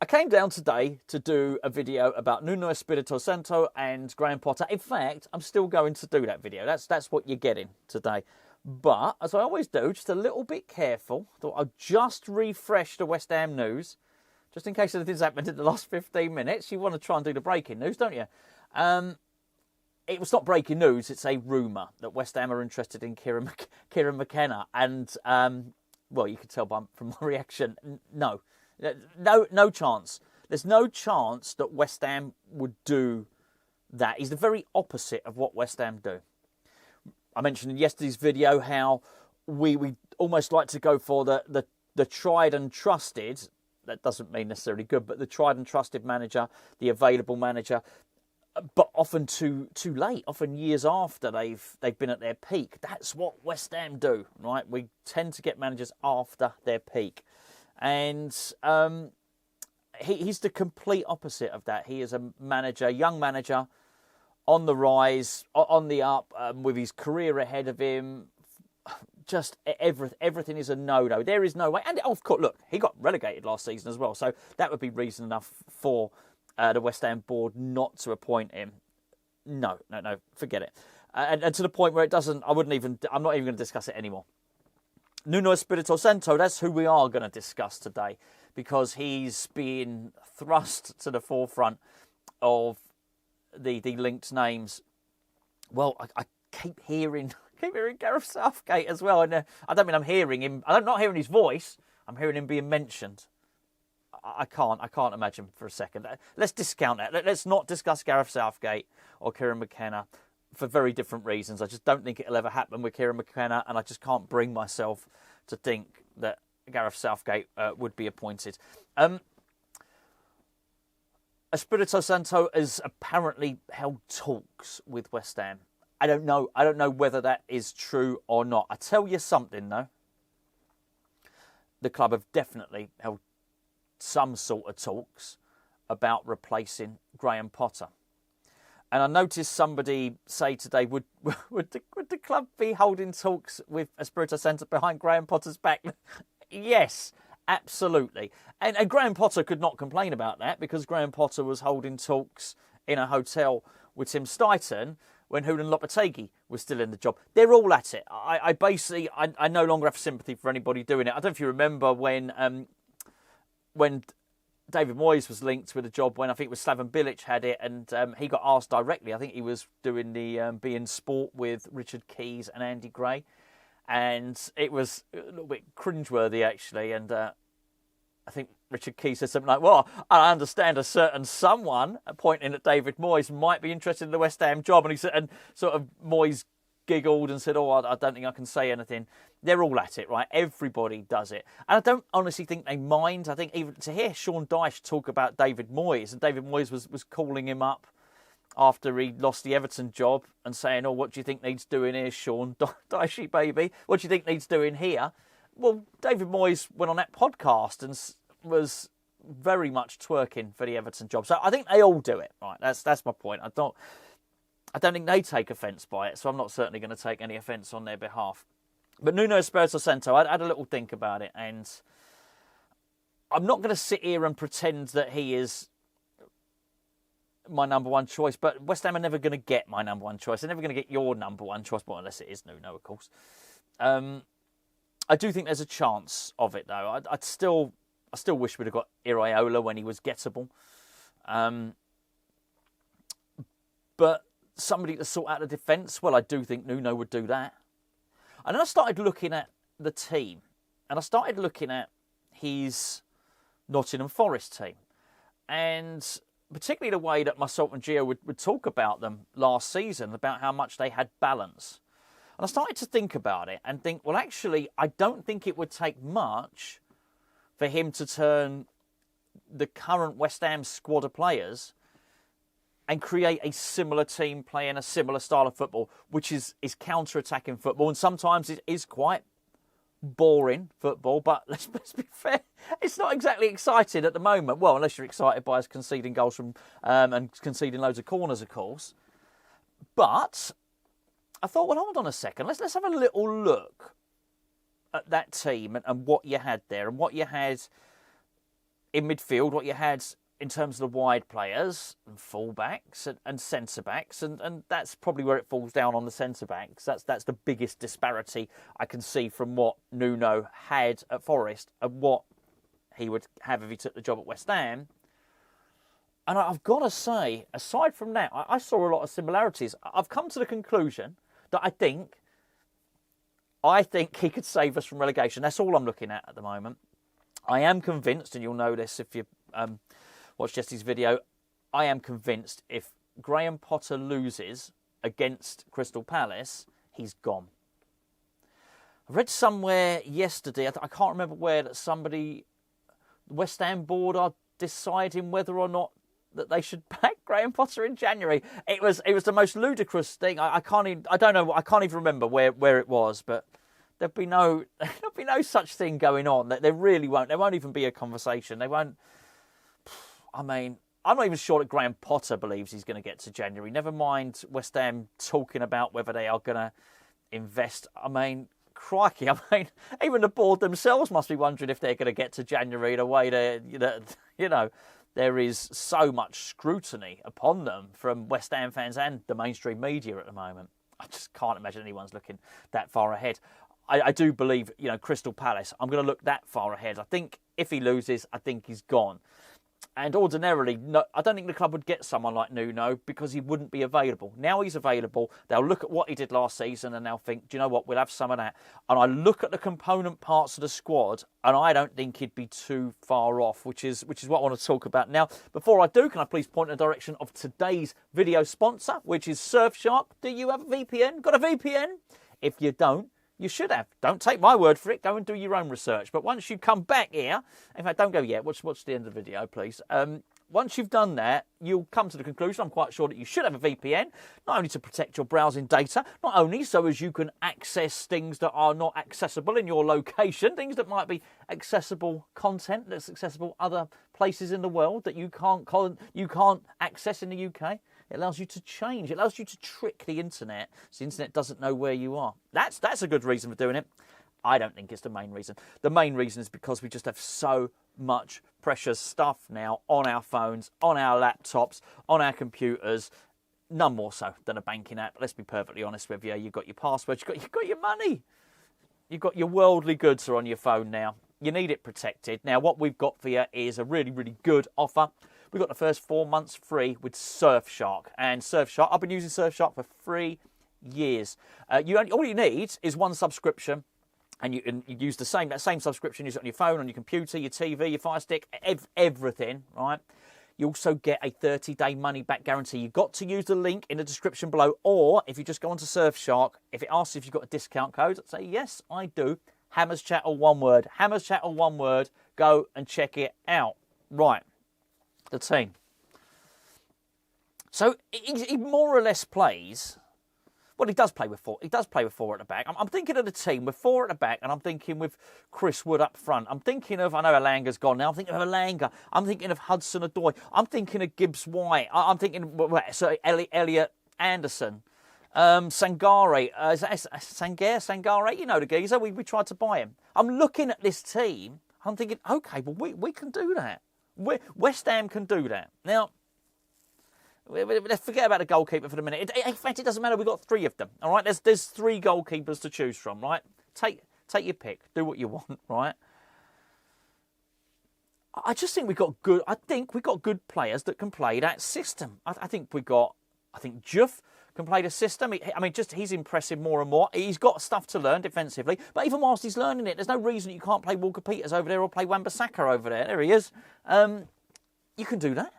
came down today to do a video about Nuno Espírito Santo and Graham Potter. In fact, I'm still going to do that video. That's what you're getting today. But, as I always do, just a little bit careful. Thought I'll just refresh the West Ham news, just in case anything's happened in the last 15 minutes. You want to try and do the breaking news, don't you? It was not breaking news. It's a rumour that West Ham are interested in Kieran McKenna. And, well, you could tell from my reaction, no. No chance. There's no chance that West Ham would do that. He's the very opposite of what West Ham do. I mentioned in yesterday's video how we almost like to go for the tried and trusted. That doesn't mean necessarily good, but the tried and trusted manager, the available manager, but often too late, often years after they've been at their peak. That's what West Ham do, right? We tend to get managers after their peak. And he's the complete opposite of that. He is a manager, young manager, on the rise, on the up, with his career ahead of him. Just everything is a no-no. There is no way. And of course, look, he got relegated last season as well. So that would be reason enough for the West Ham board not to appoint him. No, forget it. And to the point where it doesn't, I'm not even going to discuss it anymore. Nuno Espírito Santo, that's who we are going to discuss today, because he's been thrust to the forefront of the linked names. Well, I keep hearing Gareth Southgate as well, and I don't mean I'm hearing him. I'm not hearing his voice. I'm hearing him being mentioned. I can't imagine for a second. Let's discount that. Let's not discuss Gareth Southgate or Kieran McKenna for very different reasons. I just don't think it'll ever happen with Kieran McKenna, and I just can't bring myself to think that Gareth Southgate would be appointed. Espírito Santo has apparently held talks with West Ham. I don't know whether that is true or not. I tell you something though. The club have definitely held some sort of talks about replacing Graham Potter. And I noticed somebody say today, would the club be holding talks with Espírito Santo behind Graham Potter's back? Yes, absolutely. And Graham Potter could not complain about that, because Graham Potter was holding talks in a hotel with Tim Stuyton when Julian Lopetegui was still in the job. They're all at it. I no longer have sympathy for anybody doing it. I don't know if you remember when David Moyes was linked with a job when I think it was Slaven Bilic had it, and he got asked directly. I think he was doing the Be In Sport with Richard Keys and Andy Gray, and it was a little bit cringeworthy actually. And I think Richard Keys said something like, "Well, I understand a certain someone," pointing at David Moyes, "might be interested in the West Ham job," and he said, and sort of Moyes giggled and said, "Oh, I don't think I can say anything." They're all at it, right? Everybody does it. And I don't honestly think they mind. I think even to hear Sean Dyche talk about David Moyes, and David Moyes was calling him up after he lost the Everton job and saying, "Oh, what do you think needs doing here, Sean Dyche, baby? What do you think needs doing here?" Well, David Moyes went on that podcast and was very much twerking for the Everton job. So I think they all do it, right? That's my point. I don't think they take offence by it, so I'm not certainly going to take any offence on their behalf. But Nuno Espírito Santo, I had a little think about it, and I'm not going to sit here and pretend that he is my number one choice, but West Ham are never going to get my number one choice. They're never going to get your number one choice, well, unless it is Nuno, of course. I do think there's a chance of it, though. I still wish we'd have got Iraola when he was gettable. But somebody to sort out the defence, well, I do think Nuno would do that. And then I started looking at the team, and I started looking at his Nottingham Forest team, and particularly the way that myself and Gio would talk about them last season, about how much they had balance. And I started to think about it and think, well, actually, I don't think it would take much for him to turn the current West Ham squad of players and create a similar team playing a similar style of football, which is counter-attacking football. And sometimes it is quite boring football, but let's be fair, it's not exactly exciting at the moment. Well, unless you're excited by us conceding goals from and conceding loads of corners, of course. But I thought, well, hold on a second. Let's have a little look at that team and what you had there, and what you had in midfield, what you had in terms of the wide players and full-backs and centre-backs, and that's probably where it falls down on the centre-backs. That's the biggest disparity I can see from what Nuno had at Forest and what he would have if he took the job at West Ham. And I've got to say, aside from that, I saw a lot of similarities. I've come to the conclusion that I think he could save us from relegation. That's all I'm looking at the moment. I am convinced, and you'll know this if you watch Jesse's video, I am convinced if Graham Potter loses against Crystal Palace, he's gone. I read somewhere yesterday, I can't remember where, that the West Ham board are deciding whether or not that they should back Graham Potter in January. It was the most ludicrous thing. I can't even remember where it was, but there'll be no such thing going on. There really won't. There won't even be a conversation. They won't. I mean, I'm not even sure that Graham Potter believes he's going to get to January. Never mind West Ham talking about whether they are going to invest. I mean, crikey. I mean, even the board themselves must be wondering if they're going to get to January in a way that, you know, there is so much scrutiny upon them from West Ham fans and the mainstream media at the moment. I just can't imagine anyone's looking that far ahead. I do believe, you know, Crystal Palace, I'm going to look that far ahead. I think if he loses, I think he's gone. And ordinarily, no, I don't think the club would get someone like Nuno because he wouldn't be available. Now he's available. They'll look at what he did last season and they'll think, do you know what, we'll have some of that. And I look at the component parts of the squad and I don't think he'd be too far off, which is what I want to talk about now. Before I do, can I please point in the direction of today's video sponsor, which is Surfshark. Do you have a VPN? Got a VPN? If you don't, you should have. Don't take my word for it. Go and do your own research. But once you come back here, in fact, don't go yet. Watch the end of the video, please. Once you've done that, you'll come to the conclusion, I'm quite sure, that you should have a VPN, not only to protect your browsing data, not only so as you can access things that are not accessible in your location, things that might be accessible content that's accessible other places in the world that you can't access in the UK. It allows you to change. It allows you to trick the internet so the internet doesn't know where you are. That's a good reason for doing it. I don't think it's the main reason. The main reason is because we just have so much precious stuff now on our phones, on our laptops, on our computers. None more so than a banking app. Let's be perfectly honest with you. You've got your passwords, you've got your money. You've got your worldly goods are on your phone now. You need it protected. Now, what we've got for you is a really, really good offer. We've got the first 4 months free with Surfshark. And Surfshark, I've been using Surfshark for 3 years. All you need is one subscription. And you use that same subscription, use it on your phone, on your computer, your TV, your Fire Stick, everything, right? You also get a 30-day money-back guarantee. You've got to use the link in the description below, or if you just go onto Surfshark, if it asks if you've got a discount code, say, yes, I do. Hammers Chat, or one word. Hammers Chat, or one word. Go and check it out. Right, the team. So he more or less plays. Well, he does play with four. He does play with four at the back. I'm thinking of the team with four at the back, and I'm thinking with Chris Wood up front. I'm thinking of, I know Alanga's gone now. I'm thinking of Alanga. I'm thinking of Hudson-Odoi. I'm thinking of Gibbs-White. I'm thinking, Elliot Anderson. Sangare. Sangare, you know the geezer. We tried to buy him. I'm looking at this team. I'm thinking, okay, well, we can do that. West Ham can do that. Now, let's forget about the goalkeeper for the minute. In fact, it doesn't matter. We've got three of them. All right, there's three goalkeepers to choose from. Right, take your pick. Do what you want. Right. I just think we got good. I think we got good players that can play that system. I think Juff can play the system. He's impressive more and more. He's got stuff to learn defensively. But even whilst he's learning it, there's no reason you can't play Walker Peters over there or play Wan-Bissaka over there. There he is. You can do that.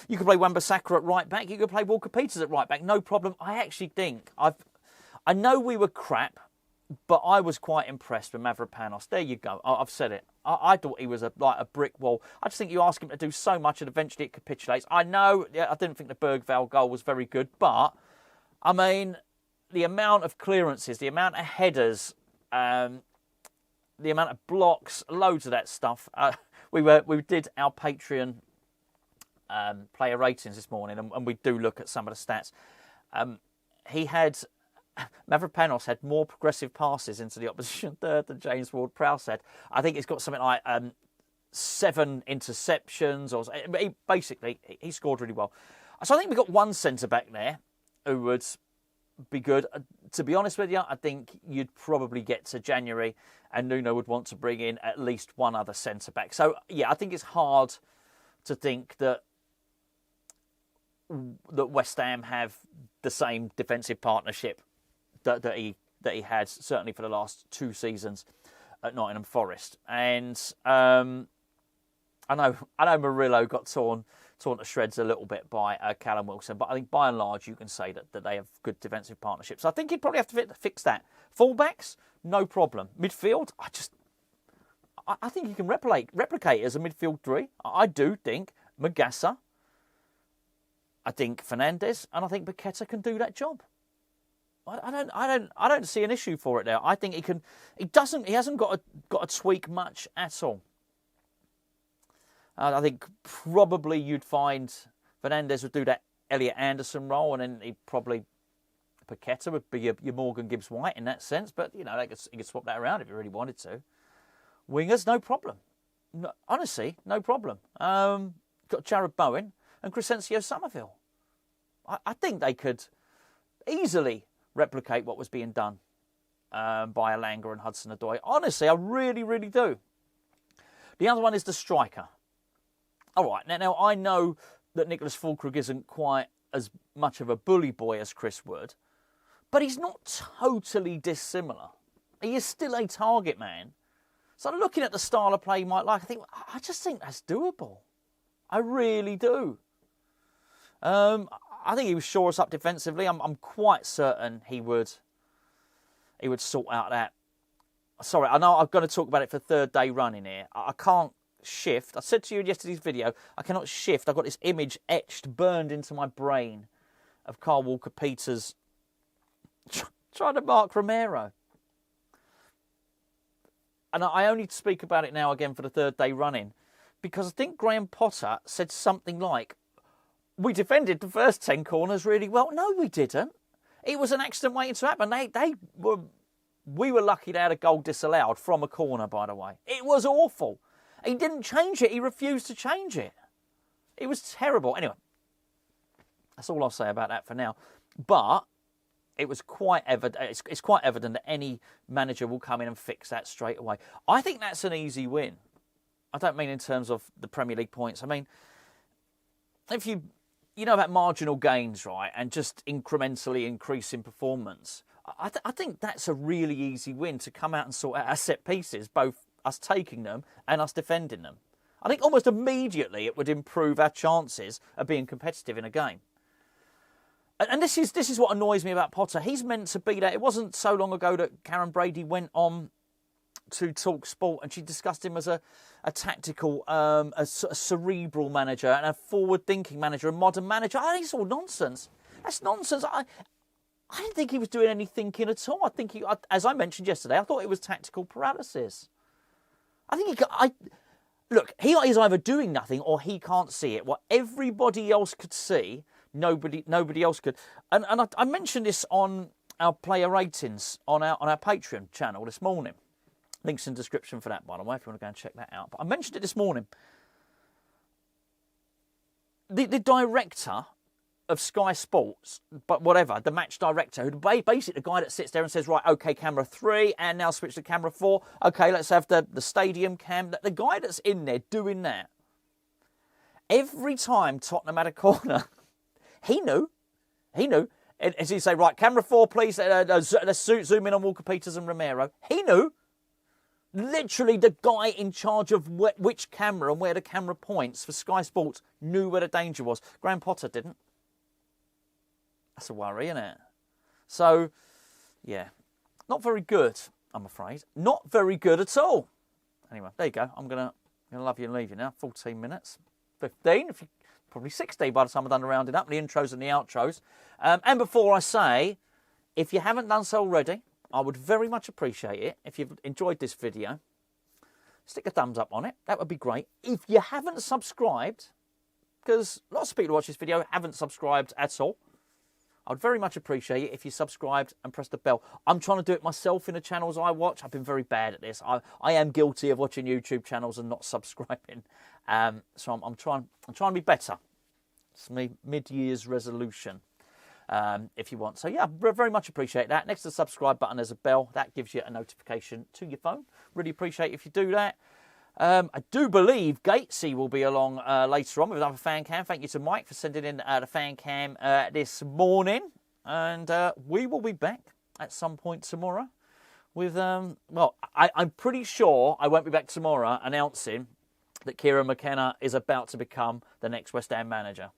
You can play Wan-Bissaka at right back. You can play Walker Peters at right back. No problem. I actually think I know we were crap, but I was quite impressed with Mavropanos. There you go. I've said it. I thought he was like a brick wall. I just think you ask him to do so much and eventually it capitulates. I know. I didn't think the Bergvall goal was very good, but I mean, the amount of clearances, the amount of headers, the amount of blocks, loads of that stuff. We did our Patreon player ratings this morning, and we do look at some of the stats. Mavropanos had more progressive passes into the opposition third than James Ward-Prowse had. I think it's got something like 7 interceptions. He scored really well. So I think we've got one centre-back there who would be good. To be honest with you, I think you'd probably get to January and Nuno would want to bring in at least one other centre-back. So, yeah, I think it's hard to think that West Ham have the same defensive partnership that he had, certainly for the last 2 seasons at Nottingham Forest. And I know Murillo got torn to shreds a little bit by Callum Wilson, but I think by and large you can say that they have good defensive partnerships. So I think he'd probably have to fix that. Fullbacks, no problem. Midfield, I think he can replicate as a midfield 3. I do think Magassa, I think Fernandes, and I think Paqueta can do that job. I don't see an issue for it there. I think he can. He hasn't got to tweak much at all. I think probably you'd find Fernandes would do that Elliot Anderson role, and then Paqueta would be your Morgan Gibbs-White in that sense. But you know, he could swap that around if he really wanted to. Wingers, no problem. No, honestly, no problem. Got Jared Bowen and Crescencio Somerville. I think they could easily replicate what was being done by Elanga and Hudson-Odoi. Honestly, I really, really do. The other one is the striker. All right, now I know that Nicholas Fulkrug isn't quite as much of a bully boy as Chris Wood, but he's not totally dissimilar. He is still a target man. So looking at the style of play you might like, I just think that's doable. I really do. I think he would shore us up defensively. I'm quite certain he would sort out that. Sorry, I know I'm going to talk about it for 3rd day running here. I can't shift. I said to you in yesterday's video, I cannot shift. I've got this image burned into my brain of Carl Walker-Peters trying to mark Romero. And I only speak about it now again for the 3rd day running because I think Graham Potter said something like, we defended the first 10 corners really well. No, we didn't. It was an accident waiting to happen. We were lucky to have a goal disallowed from a corner, by the way. It was awful. He didn't change it. He refused to change it. It was terrible. Anyway, that's all I'll say about that for now. But it was quite evident. It's quite evident that any manager will come in and fix that straight away. I think that's an easy win. I don't mean in terms of the Premier League points. I mean, if you know about marginal gains, right, and just incrementally increasing performance, I think that's a really easy win to come out and sort out our set pieces, both us taking them and us defending them. I think almost immediately it would improve our chances of being competitive in a game. And this is what annoys me about Potter. He's meant to be that. It wasn't so long ago that Karen Brady went on to Talk Sport and she discussed him as a tactical, a cerebral manager and a forward-thinking manager, a modern manager. I think it's all nonsense. That's nonsense. I didn't think he was doing any thinking at all. I think as I mentioned yesterday, I thought it was tactical paralysis. I think look, he is either doing nothing or he can't see it. What everybody else could see, nobody else could. And I mentioned this on our player ratings on our Patreon channel this morning. Links in the description for that, by the way, if you want to go and check that out. But I mentioned it this morning. The director of Sky Sports, but whatever, the match director, who basically the guy that sits there and says, right, okay, camera 3, and now switch to camera 4. Okay, let's have the stadium cam. The guy that's in there doing that, every time Tottenham had a corner, he knew. As he say, right, camera 4, please, let's zoom in on Walker-Peters and Romero. He knew. Literally, the guy in charge of which camera and where the camera points for Sky Sports knew where the danger was. Graham Potter didn't. That's a worry, isn't it? So, yeah, not very good, I'm afraid. Not very good at all. Anyway, there you go. I'm gonna love you and leave you now. 14 minutes, 15, probably 16 by the time I've done the rounding up, the intros and the outros. And before I say, if you haven't done so already, I would very much appreciate it if you've enjoyed this video. Stick a thumbs up on it. That would be great. If you haven't subscribed, because lots of people who watch this video haven't subscribed at all, I'd very much appreciate it if you subscribed and pressed the bell. I'm trying to do it myself in the channels I watch. I've been very bad at this. I am guilty of watching YouTube channels and not subscribing. So I'm trying to be better. It's my mid-year's resolution, if you want. So yeah, very much appreciate that. Next to the subscribe button, there's a bell. That gives you a notification to your phone. Really appreciate if you do that. I do believe Gatesy will be along later on with another fan cam. Thank you to Mike for sending in the fan cam this morning. And we will be back at some point tomorrow with, well, I'm pretty sure I won't be back tomorrow announcing that Kieran McKenna is about to become the next West Ham manager.